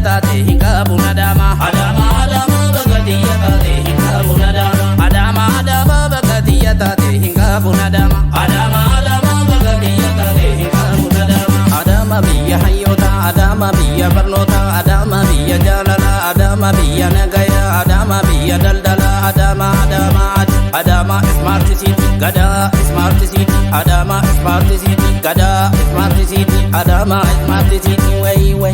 taate hinga buna dama adama adama bagadiya taate hinga buna dama adama adama bagadiya taate hinga buna dama adama adama bagadiya taate hinga buna dama adama biya hayota adama biya barnota adama biya jalala adama biya nagaya adama biya daldala adama adama adama smart city gada smart city adama smart city gada smart city adama smart city way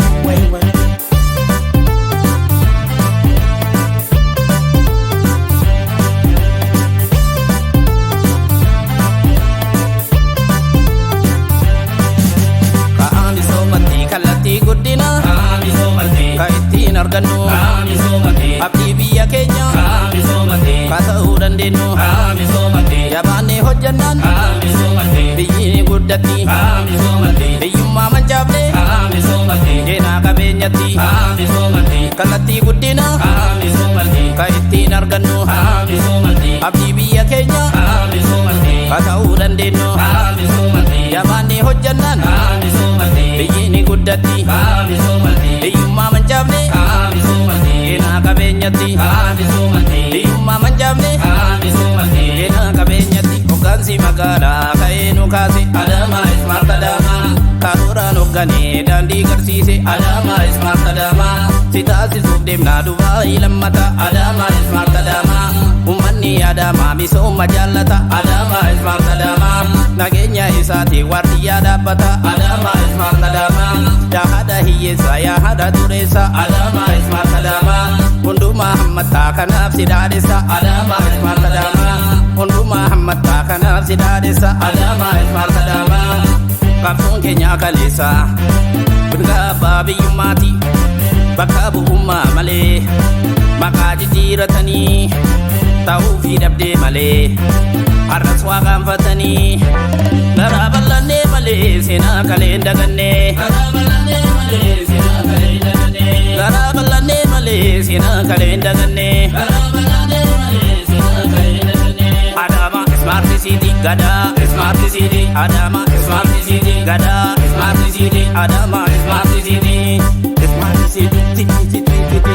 kaami somati kalati guddina kaami somati kaitin arganu kaami somati abdi biya kenya kaami somati katau dandenu kaami somati yabani hojjanan kaami somati biyini guddati kaami somati biyumma manjabne kaami somati jena kabenyati kaami somati kalati guddina kaami somati kaitin arganu kaami somati abdi biya kenya kaami somati katau dandenu kaami somati yabani hojjanan kaami somati biyini guddati kaami somati biyumma manjabne kaami somati jena kabenyati kaami somati biyumma manjabne kaami somati jena kabenyati ogansi magala kaenu kasi adama smart adama karura nogane dandi garsise adama smart adama sitasi subdemna dubai lammata adama smart adama ummanni adama misoma jallata adama smart adama nagenya isati wardiya dabbata adama smart adama ya hada hiyesa ya hada duresa adama smart adama unduma hammata kanaf sidadesa adama smart adama unduma hammata kanaf sidadesa adama smart adama kapsun kenya kalesa bunga babiyumati bakabu umma male makaji jiratani tau fi dabde male araswa gamfatani narabalane male sina kalenda ganne narabalane male sina kalenda ganne narabalane male sina kalenda ganne narabalane male sina kalenda ganne adama smart city gada smart city adama smart city gada smart city adama smart city smart city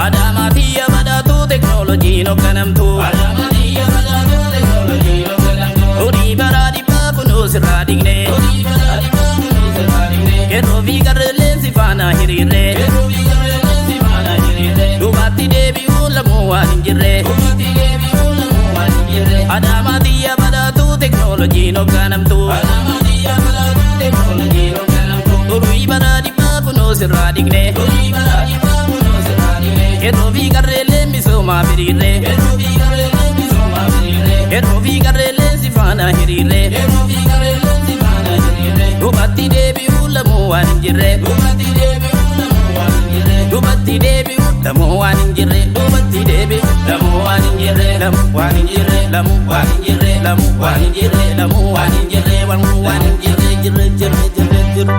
adama tiya badatu technology no kanamtu adama tiya badatu technology no kanamtu uri baradi papuno siradigne uri baradi papuno siradigne ero vi garle sifana hirire ero vi garle sifana hirire dubati devi ulamu waninjire dubati devi ulamu waninjire adama tiya badatu technology no kanamtu adama tiya badatu technology no kanamtu uri baradi papuno siradigne uri baradi papuno siradigne ero vi garle misoma birire ero vi garle misoma birire ero vi garle sifana hirire ero vi garle sifana hirire dubati devi ulamu waninjire dubati devi ulamu waninjire dubati devi ulamu waninjire dubati devi ulamu waninjire lamu waninjire lamu waninjire lamu waninjire lamu waninjire lamu waninjire jire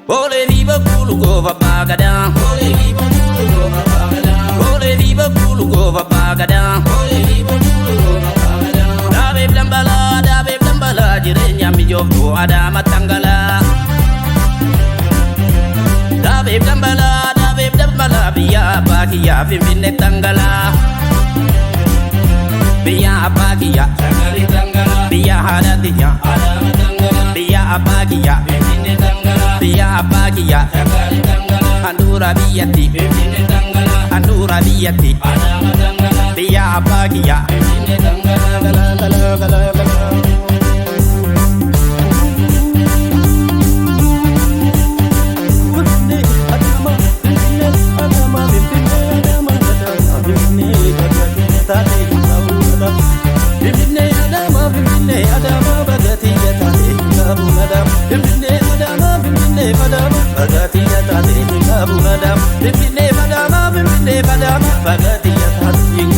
ole viva kulu gova bagada ole viva kulu gova bagada ole viva kulu gova bagada ole viva kulu gova bagada dabe blambala jirenya mijofo adama tangala dabe blambala biya bagiya finne tangala biya bagiya tangari tangala biya hadatiya adama tangala biya bagiya finne tangala biya bagiya tangari tangala andura biyati finne tangala andura biyati adama tangala biya bagiya finne tangala gala Bagati ya tadi,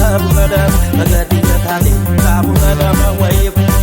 bagati ya tadi, kamu ada mawai.